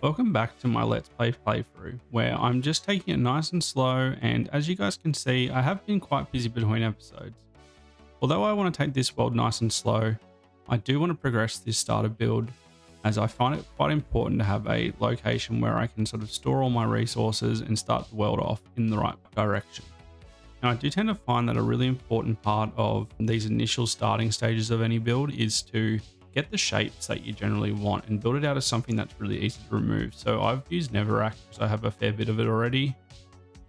Welcome back to my Let's Play playthrough, where I'm just taking it nice and slow, and as you guys can see, I have been quite busy between episodes. Although I want to take this world nice and slow, I do want to progress this starter build, as I find it quite important to have a location where I can sort of store all my resources and start the world off in the right direction. Now I do tend to find that a really important part of these initial starting stages of any build is to get the shapes that you generally want and build it out as something that's really easy to remove. So I've used Netherrack because I have a fair bit of it already.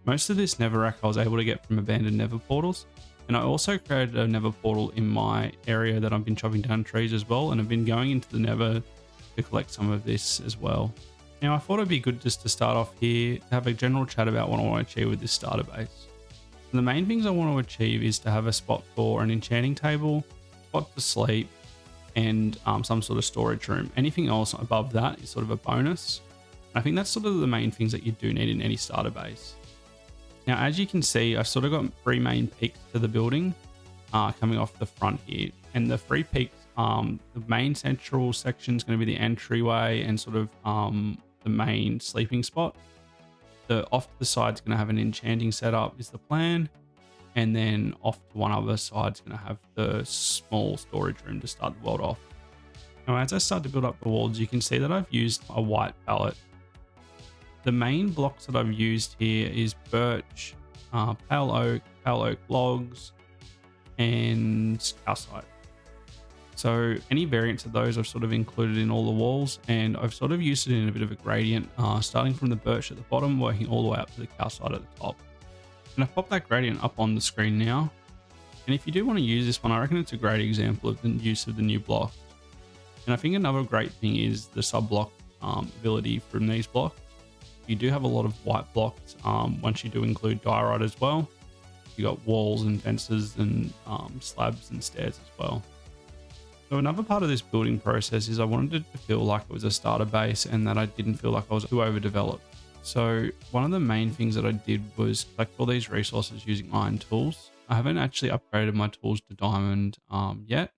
Most of this Netherrack I was able to get from abandoned Nether portals. And I also created a Nether portal in my area that I've been chopping down trees as well, and I've been going into the Nether to collect some of this as well. Now I thought it'd be good just to start off here to have a general chat about what I want to achieve with this starter base. The main things I want to achieve is to have a spot for an enchanting table, spot to sleep, and some sort of storage room. Anything else above that is sort of a bonus. I think that's sort of the main things that you do need in any starter base. Now, as you can see, I've sort of got three main peaks to the building coming off the front here. And the three peaks, the main central section is going to be the entryway and sort of the main sleeping spot. The off to the side is going to have an enchanting setup is the plan. And then off to one other side is going to have the small storage room to start the world off. Now, as I start to build up the walls, you can see that I've used a white palette. The main blocks that I've used here is birch, pale oak logs, and calcite. So any variants of those I've sort of included in all the walls, and I've sort of used it in a bit of a gradient, starting from the birch at the bottom, working all the way up to the calcite at the top. And I've popped that gradient up on the screen now. And if you do want to use this one, I reckon it's a great example of the use of the new block. And I think another great thing is the sub-block ability from these blocks. You do have a lot of white blocks once you do include diorite as well. You got walls and fences and slabs and stairs as well. So another part of this building process is I wanted it to feel like it was a starter base and that I didn't feel like I was too overdeveloped. So one of the main things that I did was collect all these resources using iron tools. I haven't actually upgraded my tools to diamond yet,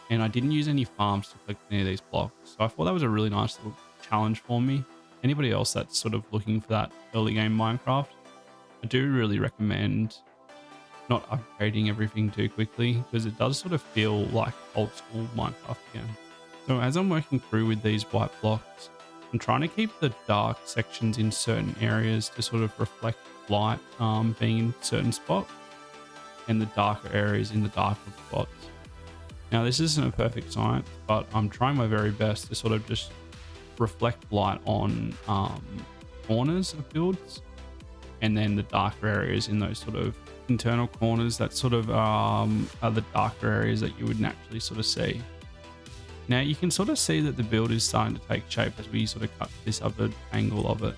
and I didn't use any farms to collect any of these blocks. So I thought that was a really nice little challenge for me. Anybody else that's sort of looking for that early game Minecraft, I do really recommend not upgrading everything too quickly because it does sort of feel like old school Minecraft again. So as I'm working through with these white blocks, I'm trying to keep the dark sections in certain areas to sort of reflect light being in certain spots, and the darker areas in the darker spots. Now this isn't a perfect science, but I'm trying my very best to sort of just reflect light on corners of builds, and then the darker areas in those sort of internal corners that sort of are the darker areas that you would naturally sort of see. Now you can sort of see that the build is starting to take shape as we sort of cut this other angle of it.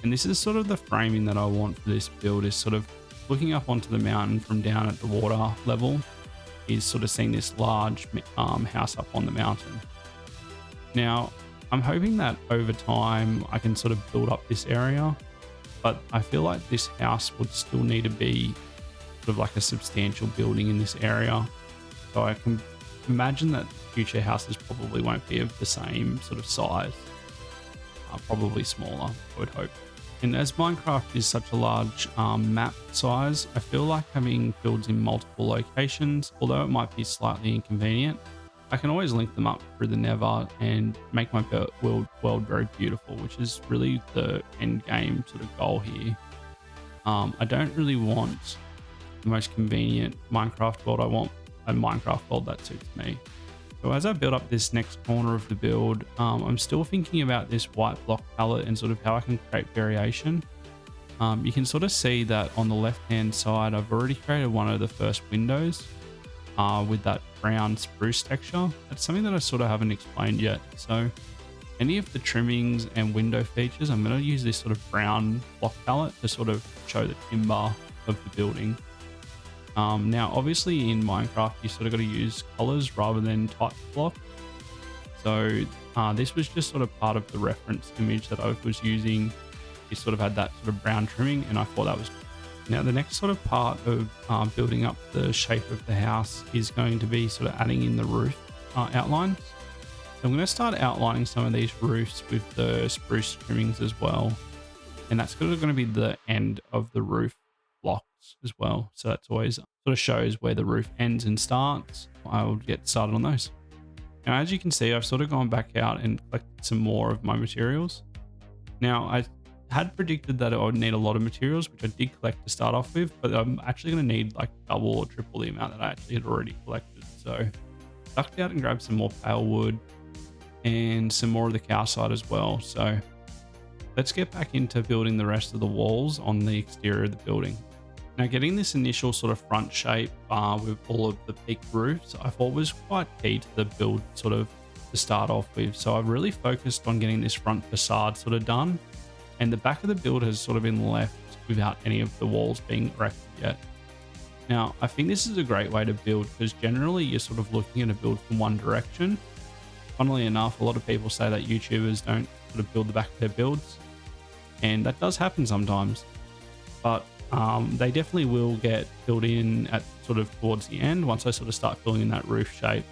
And this is sort of the framing that I want for this build, is sort of looking up onto the mountain from down at the water level, is sort of seeing this large house up on the mountain. Now I'm hoping that over time I can sort of build up this area, but I feel like this house would still need to be sort of like a substantial building in this area. So I can imagine that future houses probably won't be of the same sort of size, probably smaller, I would hope. And as Minecraft is such a large map size, I feel like having builds in multiple locations, although it might be slightly inconvenient, I can always link them up through the Nether and make my world very beautiful, which is really the end game sort of goal here. I don't really want the most convenient Minecraft world. I want a Minecraft world that suits me. So as I build up this next corner of the build, I'm still thinking about this white block palette and sort of how I can create variation. You can sort of see that on the left hand side I've already created one of the first windows with that brown spruce texture. That's something that I sort of haven't explained yet. So any of the trimmings and window features, I'm going to use this sort of brown block palette to sort of show the timber of the building. Now, obviously in Minecraft, you sort of got to use colors rather than type block. So this was just sort of part of the reference image that I was using. It sort of had that sort of brown trimming, and I thought that was cool. Now the next sort of part of building up the shape of the house is going to be sort of adding in the roof outlines. I'm going to start outlining some of these roofs with the spruce trimmings as well. And that's going to be the end of the roof blocks as well. So that's always sort of shows where the roof ends and starts. I'll get started on those. Now, as you can see, I've sort of gone back out and collected some more of my materials. Now, I had predicted that I would need a lot of materials, which I did collect to start off with, but I'm actually going to need like double or triple the amount that I actually had already collected. So ducked out and grabbed some more pale wood and some more of the calcite as well. So let's get back into building the rest of the walls on the exterior of the building. Now, getting this initial sort of front shape with all of the peaked roofs, I thought was quite key to the build sort of to start off with. So I've really focused on getting this front facade sort of done, and the back of the build has sort of been left without any of the walls being erected yet. Now, I think this is a great way to build because generally you're sort of looking at a build from one direction. Funnily enough, a lot of people say that YouTubers don't sort of build the back of their builds, and that does happen sometimes. But they definitely will get filled in at sort of towards the end once I sort of start filling in that roof shape.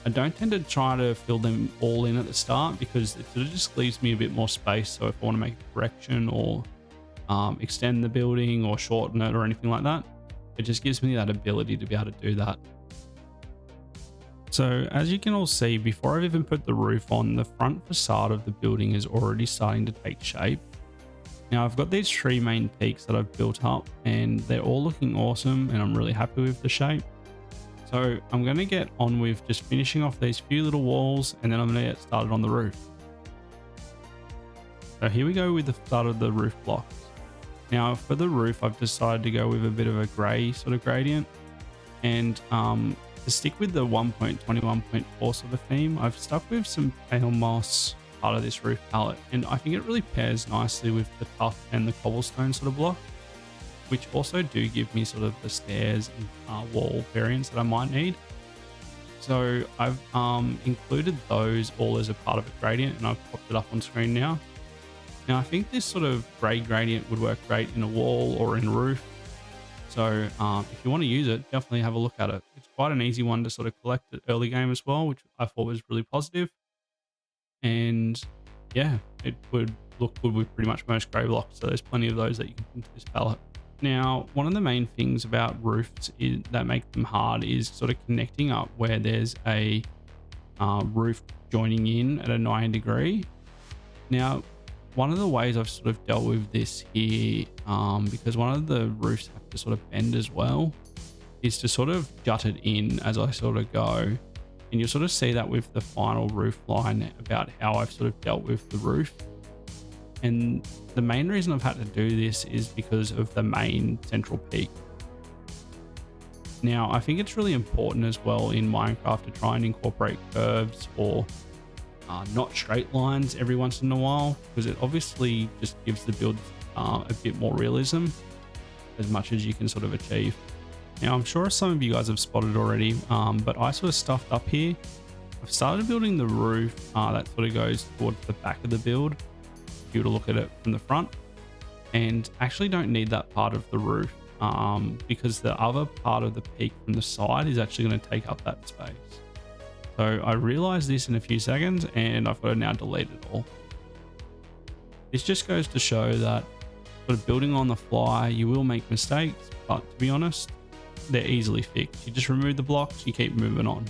I don't tend to try to fill them all in at the start because it sort of just leaves me a bit more space. So if I want to make a correction or extend the building or shorten it or anything like that, it just gives me that ability to be able to do that. So as you can all see, before I've even put the roof on, the front facade of the building is already starting to take shape. Now I've got these 3 main peaks that I've built up and they're all looking awesome and I'm really happy with the shape. So I'm going to get on with just finishing off these few little walls and then I'm going to get started on the roof. So here we go with the start of the roof blocks. Now for the roof, I've decided to go with a bit of a grey sort of gradient, and to stick with the 1.21.4 sort of theme, I've stuck with some pale moss part of this roof palette, and I think it really pairs nicely with the tuff and the cobblestone sort of block, which also do give me sort of the stairs and wall variants that I might need. So I've included those all as a part of a gradient, and I've popped it up on screen now. Now I think this sort of grey gradient would work great in a wall or in a roof. So if you want to use it, definitely have a look at it. It's quite an easy one to sort of collect at early game as well, which I thought was really positive. And yeah, it would look good with pretty much most grey blocks. So there's plenty of those that you can put into this palette. Now, one of the main things about roofs that make them hard is sort of connecting up where there's a roof joining in at a 90 degree. Now, one of the ways I've sort of dealt with this here, because one of the roofs have to sort of bend as well, is to sort of jut it in as I sort of go. And you'll sort of see that with the final roof line about how I've sort of dealt with the roof. And the main reason I've had to do this is because of the main central peak. Now, I think it's really important as well in Minecraft to try and incorporate curves or not straight lines every once in a while, because it obviously just gives the build a bit more realism as much as you can sort of achieve. Now, I'm sure some of you guys have spotted already, but I sort of stuffed up here. I've started building the roof that sort of goes towards the back of the build, if you were to look at it from the front, and actually don't need that part of the roof because the other part of the peak from the side is actually going to take up that space. So I realized this in a few seconds and I've got to now delete it all. This just goes to show that sort of building on the fly, you will make mistakes, but to be honest, they're easily fixed. You just remove the blocks, you keep moving on.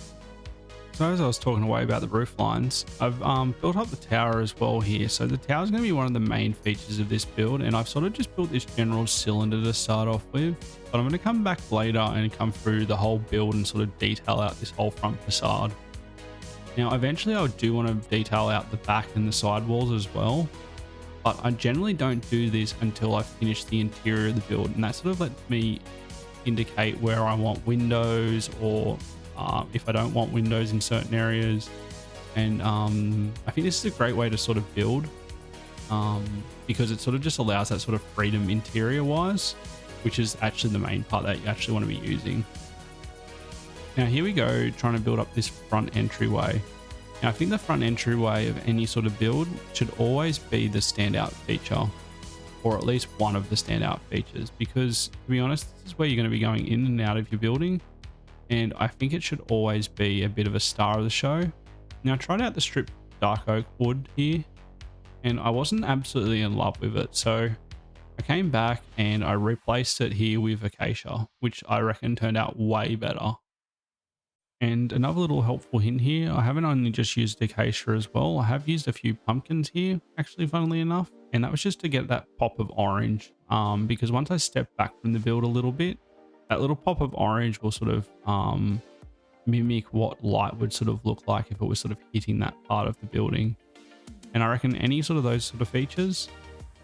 So as I was talking away about the roof lines, I've built up the tower as well here. So the tower is going to be one of the main features of this build, and I've sort of just built this general cylinder to start off with, but I'm going to come back later and come through the whole build and sort of detail out this whole front facade. Now eventually I do want to detail out the back and the side walls as well, but I generally don't do this until I've finished the interior of the build, and that sort of lets me indicate where I want windows or if I don't want windows in certain areas. And I think this is a great way to sort of build because it sort of just allows that sort of freedom interior wise, which is actually the main part that you actually want to be using. Now here we go, trying to build up this front entryway. Now I think the front entryway of any sort of build should always be the standout feature, or at least one of the standout features, because to be honest, this is where you're going to be going in and out of your building. And I think it should always be a bit of a star of the show. Now I tried out the stripped dark oak wood here and I wasn't absolutely in love with it. So I came back and I replaced it here with acacia, which I reckon turned out way better. And another little helpful hint here, I haven't only just used acacia as well. I have used a few pumpkins here, actually, funnily enough. And that was just to get that pop of orange. Because once I step back from the build a little bit, that little pop of orange will sort of mimic what light would sort of look like if it was sort of hitting that part of the building. And I reckon any sort of those sort of features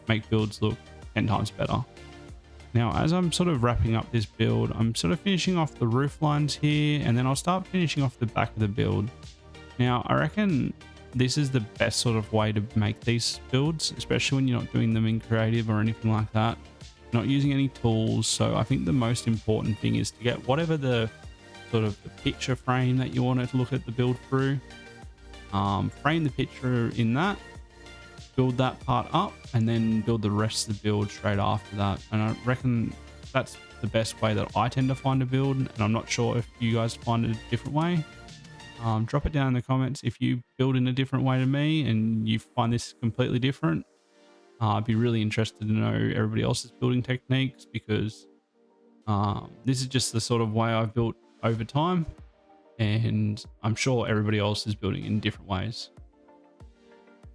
make builds look 10 times better. Now, as I'm sort of wrapping up this build, I'm sort of finishing off the roof lines here, and then I'll start finishing off the back of the build. Now, I reckon this is the best sort of way to make these builds, especially when you're not doing them in creative or anything like that. Not using any tools. So I think the most important thing is to get whatever the sort of the picture frame that you want to look at the build through. Frame the picture in that, build that part up, and then build the rest of the build straight after that. And I reckon that's the best way that I tend to find a build, and I'm not sure if you guys find it a different way. Drop it down in the comments if you build in a different way to me and you find this completely different. I'd be really interested to know everybody else's building techniques, because this is just the sort of way I've built over time, and I'm sure everybody else is building in different ways.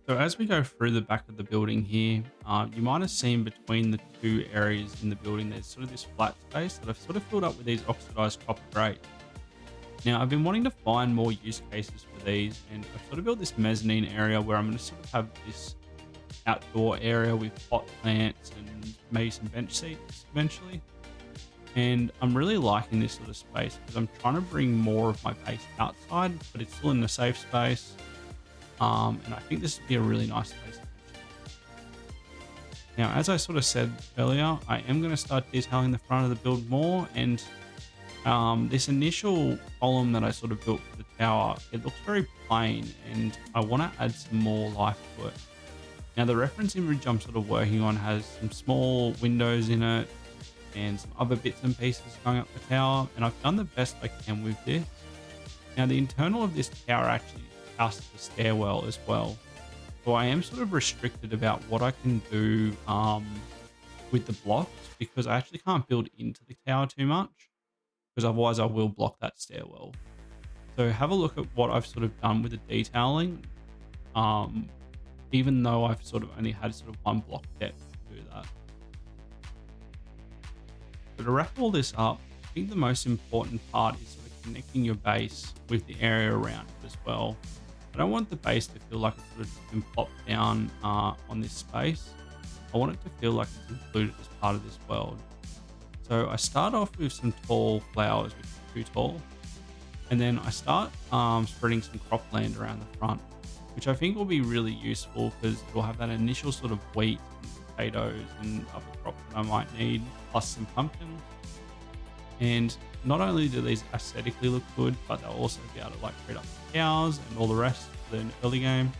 So as we go through the back of the building here, you might have seen between the two areas in the building, there's sort of this flat space that I've sort of filled up with these oxidized copper grate. Now, I've been wanting to find more use cases for these, and I've sort of built this mezzanine area where I'm going to sort of have this outdoor area with pot plants and maybe some bench seats eventually. And I'm really liking this sort of space because I'm trying to bring more of my base outside, but it's still in the safe space. And I think this would be a really nice space. Now, as I sort of said earlier, I am going to start detailing the front of the build more, and this initial column that I sort of built for the tower, it looks very plain, and I want to add some more life to it. Now, the reference image I'm sort of working on has some small windows in it and some other bits and pieces going up the tower, and I've done the best I can with this. Now, the internal of this tower actually houses the stairwell as well, so I am sort of restricted about what I can do with the blocks, because I actually can't build into the tower too much, because otherwise I will block that stairwell. So have a look at what I've sort of done with the detailing, even though I've sort of only had sort of one block depth to do that. So to wrap all this up, I think the most important part is sort of connecting your base with the area around it as well. I don't want the base to feel like it's sort of been plopped down on this space. I want it to feel like it's included as part of this world. So I start off with some tall flowers, which are too tall. And then I start spreading some cropland around the front, which I think will be really useful because it will have that initial sort of wheat and potatoes and other crops that I might need, plus some pumpkins. And not only do these aesthetically look good, but they'll also be able to like create up the cows and all the rest for the early game.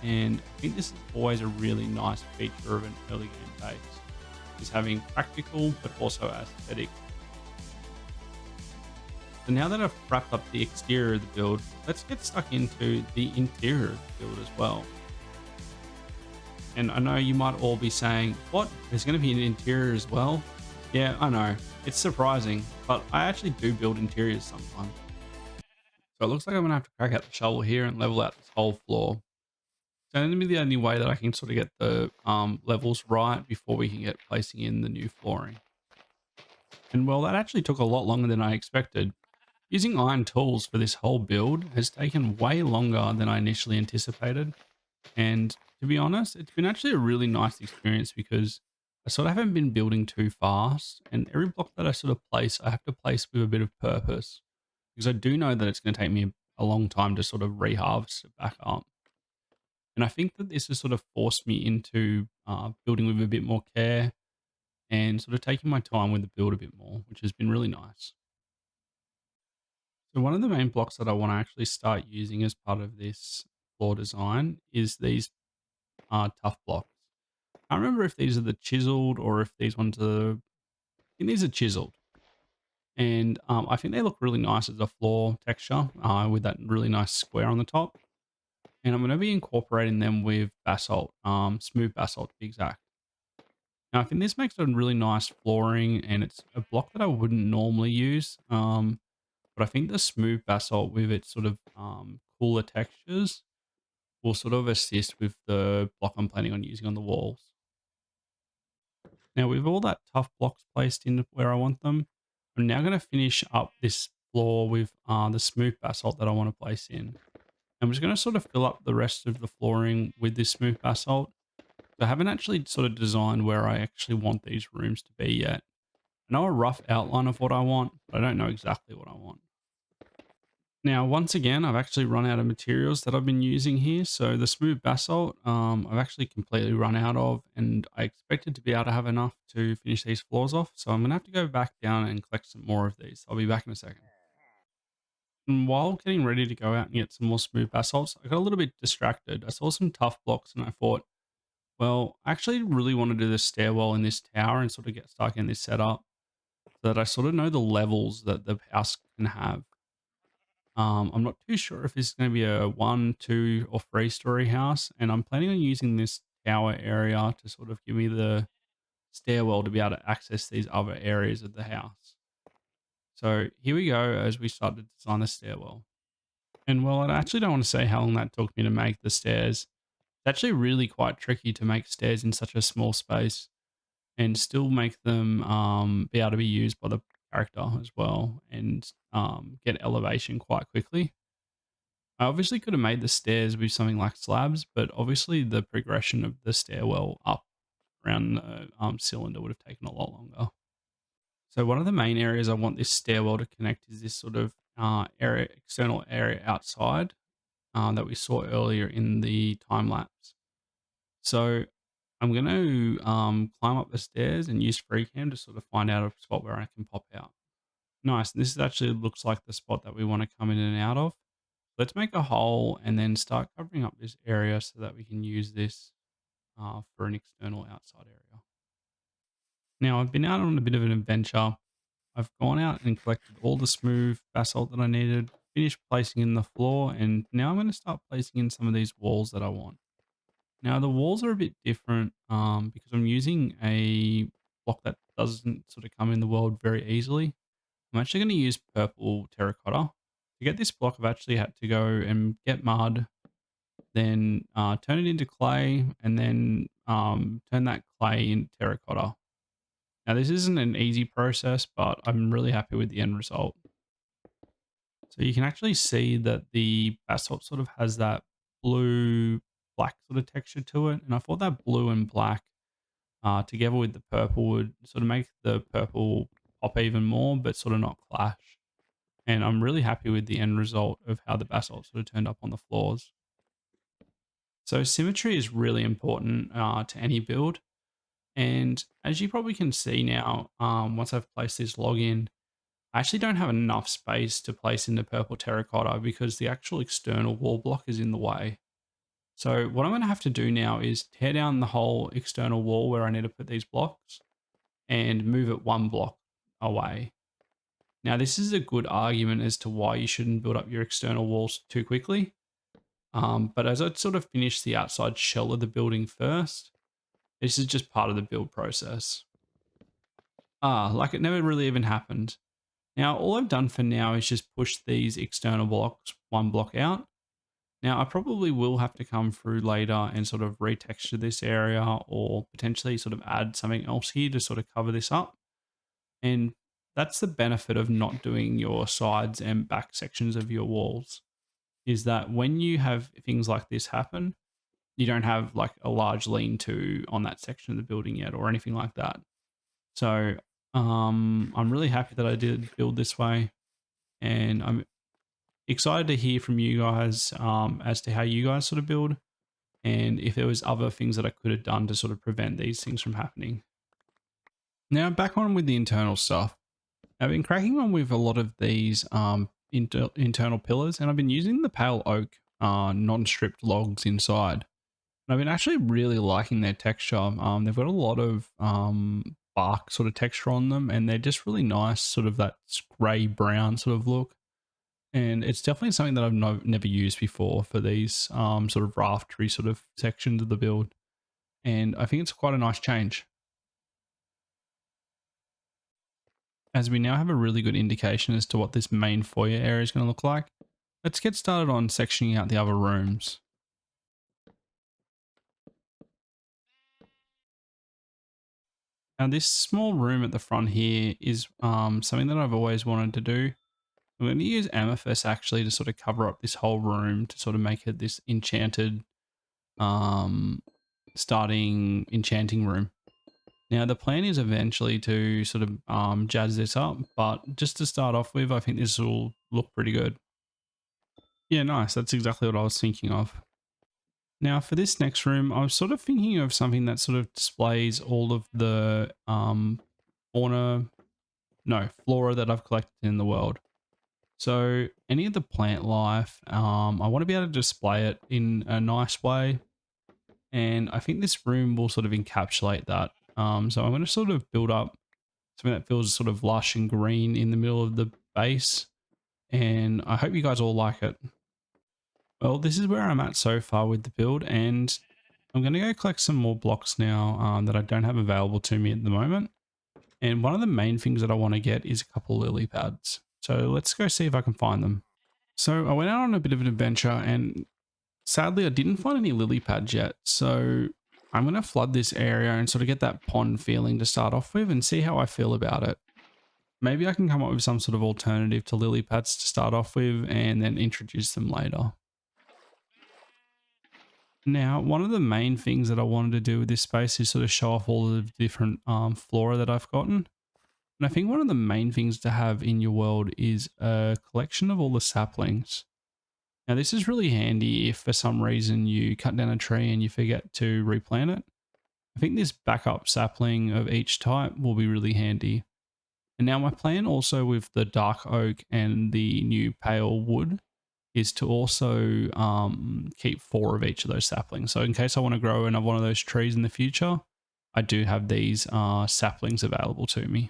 And I think this is always a really nice feature of an early game base, is having practical but also aesthetic. So now that I've wrapped up the exterior of the build, let's get stuck into the interior of the build as well. And I know you might all be saying, what? There's going to be an interior as well? Yeah, I know. It's surprising, but I actually do build interiors sometimes. So it looks like I'm going to have to crack out the shovel here and level out this whole floor. So that's going to be the only way that I can sort of get the levels right before we can get placing in the new flooring. And well, that actually took a lot longer than I expected. Using iron tools for this whole build has taken way longer than I initially anticipated. And to be honest, it's been actually a really nice experience because I sort of haven't been building too fast, and every block that I sort of place, I have to place with a bit of purpose, because I do know that it's going to take me a long time to sort of reharvest it back up. And I think that this has sort of forced me into building with a bit more care and sort of taking my time with the build a bit more, which has been really nice. So one of the main blocks that I want to actually start using as part of this floor design is these tough blocks. I don't remember if these are the chiseled or if these ones are, I think these are chiseled. And I think they look really nice as a floor texture with that really nice square on the top. And I'm going to be incorporating them with basalt, smooth basalt to be exact. Now, I think this makes a really nice flooring, and it's a block that I wouldn't normally use. But I think the smooth basalt with its sort of cooler textures will sort of assist with the block I'm planning on using on the walls. Now, with all that tough blocks placed in where I want them, I'm now going to finish up this floor with the smooth basalt that I want to place in. I'm just going to sort of fill up the rest of the flooring with this smooth basalt. I haven't actually sort of designed where I actually want these rooms to be yet. I know a rough outline of what I want, but I don't know exactly what I want. Now, once again, I've actually run out of materials that I've been using here. So the smooth basalt, I've actually completely run out of, and I expected to be able to have enough to finish these floors off. So I'm going to have to go back down and collect some more of these. I'll be back in a second. And while getting ready to go out and get some more smooth basalts, I got a little bit distracted. I saw some tough blocks and I thought, well, I actually really want to do the stairwell in this tower and sort of get stuck in this setup so that I sort of know the levels that the house can have. I'm not too sure if this is going to be a one, two, or three-story house, and I'm planning on using this tower area to sort of give me the stairwell to be able to access these other areas of the house. So here we go as we start to design the stairwell. And well, I actually don't want to say how long that took me to make the stairs. It's actually really quite tricky to make stairs in such a small space and still make them be able to be used by the character as well and get elevation quite quickly. I obviously could have made the stairs with something like slabs, but obviously the progression of the stairwell up around the cylinder would have taken a lot longer. So one of the main areas I want this stairwell to connect is this sort of area, external area outside that we saw earlier in the time lapse. So I'm going to climb up the stairs and use FreeCam to sort of find out a spot where I can pop out. Nice. This is actually looks like the spot that we want to come in and out of. Let's make a hole and then start covering up this area so that we can use this for an external outside area. Now I've been out on a bit of an adventure. I've gone out and collected all the smooth basalt that I needed, finished placing in the floor, and now I'm going to start placing in some of these walls that I want. Now the walls are a bit different because I'm using a block that doesn't sort of come in the world very easily. I'm actually going to use purple terracotta. To get this block, I've actually had to go and get mud, then turn it into clay, and then turn that clay into terracotta. Now, this isn't an easy process, but I'm really happy with the end result. So you can actually see that the basalt sort of has that blue black sort of texture to it. And I thought that blue and black together with the purple would sort of make the purple pop even more, but sort of not clash. And I'm really happy with the end result of how the basalt sort of turned up on the floors. So symmetry is really important to any build. And as you probably can see now, once I've placed this log in, I actually don't have enough space to place in the purple terracotta because the actual external wall block is in the way. So what I'm going to have to do now is tear down the whole external wall where I need to put these blocks and move it one block away. Now, this is a good argument as to why you shouldn't build up your external walls too quickly. But as I sort of finish the outside shell of the building first, this is just part of the build process. Like it never really even happened. Now, all I've done for now is just push these external blocks one block out. Now, I probably will have to come through later and sort of retexture this area or potentially sort of add something else here to sort of cover this up. And that's the benefit of not doing your sides and back sections of your walls, is that when you have things like this happen, you don't have like a large lean-to on that section of the building yet or anything like that. So I'm really happy that I did build this way, and I'm excited to hear from you guys as to how you guys sort of build and if there was other things that I could have done to sort of prevent these things from happening. Now back on with the internal stuff. I've been cracking on with a lot of these internal pillars, and I've been using the pale oak non-stripped logs inside. And I've been actually really liking their texture. They've got a lot of bark sort of texture on them, and they're just really nice, sort of that grey brown sort of look. And it's definitely something that I've never used before for these sort of raftery sort of sections of the build. And I think it's quite a nice change. As we now have a really good indication as to what this main foyer area is going to look like, let's get started on sectioning out the other rooms. Now this small room at the front here is something that I've always wanted to do. I'm going to use amethyst actually to sort of cover up this whole room to sort of make it this enchanted um, starting enchanting room. Now the plan is eventually to sort of jazz this up, but just to start off with, I think this will look pretty good. Yeah, nice. That's exactly what I was thinking of. Now for this next room, I was sort of thinking of something that sort of displays all of the flora that I've collected in the world. So any of the plant life, I want to be able to display it in a nice way. And I think this room will sort of encapsulate that. So I'm going to sort of build up something that feels sort of lush and green in the middle of the base. And I hope you guys all like it. Well, this is where I'm at so far with the build, and I'm going to go collect some more blocks now that I don't have available to me at the moment. And one of the main things that I want to get is a couple lily pads. So let's go see if I can find them. So I went out on a bit of an adventure, and sadly I didn't find any lily pads yet. So I'm going to flood this area and sort of get that pond feeling to start off with and see how I feel about it. Maybe I can come up with some sort of alternative to lily pads to start off with and then introduce them later. Now, one of the main things that I wanted to do with this space is sort of show off all of the different flora that I've gotten. And I think one of the main things to have in your world is a collection of all the saplings. Now, this is really handy if for some reason you cut down a tree and you forget to replant it. I think this backup sapling of each type will be really handy. And now my plan also with the dark oak and the new pale wood is to also keep 4 of each of those saplings. So in case I want to grow another one of those trees in the future, I do have these saplings available to me.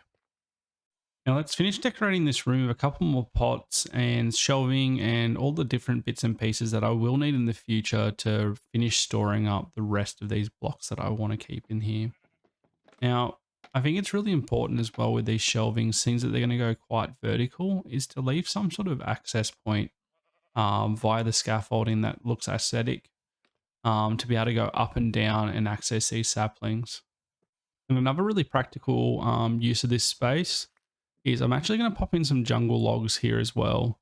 Now let's finish decorating this room with a couple more pots and shelving and all the different bits and pieces that I will need in the future to finish storing up the rest of these blocks that I want to keep in here. Now, I think it's really important as well with these shelvings, things that they're going to go quite vertical, is to leave some sort of access point via the scaffolding that looks aesthetic to be able to go up and down and access these saplings. And another really practical use of this space is I'm actually going to pop in some jungle logs here as well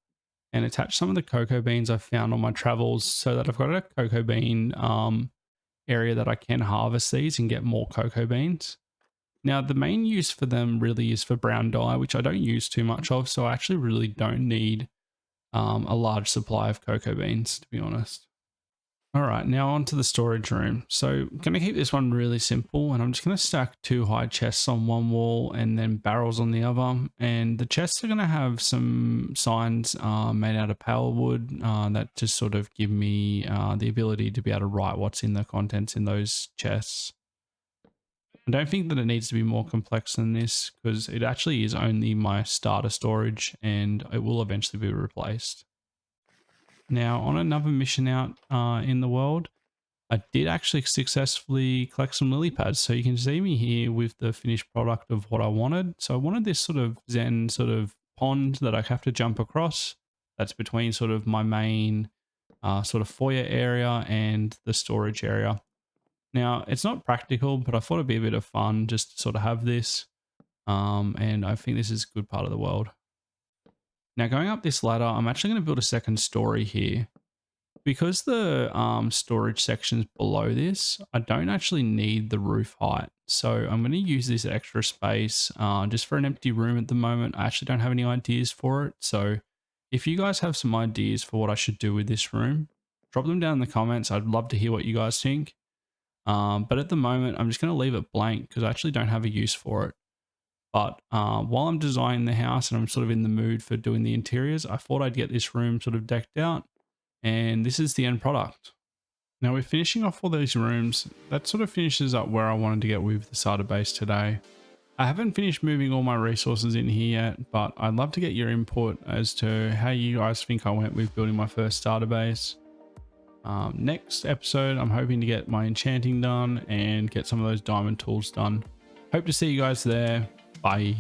and attach some of the cocoa beans I've found on my travels so that I've got a cocoa bean area that I can harvest these and get more cocoa beans. Now, the main use for them really is for brown dye, which I don't use too much of, so I actually really don't need a large supply of cocoa beans, to be honest. All right, now on to the storage room. So I'm going to keep this one really simple, and I'm just going to stack 2 high chests on one wall and then barrels on the other. And the chests are going to have some signs made out of pale wood that just sort of give me the ability to be able to write what's in the contents in those chests. I don't think that it needs to be more complex than this because it actually is only my starter storage and it will eventually be replaced. Now, on another mission out in the world, I did actually successfully collect some lily pads. So you can see me here with the finished product of what I wanted. So I wanted this sort of zen sort of pond that I have to jump across. That's between sort of my main sort of foyer area and the storage area. Now, it's not practical, but I thought it'd be a bit of fun just to sort of have this. And I think this is a good part of the world. Now, going up this ladder, I'm actually going to build a second story here. Because the storage section's below this, I don't actually need the roof height. So I'm going to use this extra space just for an empty room at the moment. I actually don't have any ideas for it. So if you guys have some ideas for what I should do with this room, drop them down in the comments. I'd love to hear what you guys think. But at the moment, I'm just going to leave it blank because I actually don't have a use for it. But while I'm designing the house and I'm sort of in the mood for doing the interiors, I thought I'd get this room sort of decked out. And this is the end product. Now we're finishing off all these rooms. That sort of finishes up where I wanted to get with the starter base today. I haven't finished moving all my resources in here yet, but I'd love to get your input as to how you guys think I went with building my first starter base. Next episode, I'm hoping to get my enchanting done and get some of those diamond tools done. Hope to see you guys there. Bye.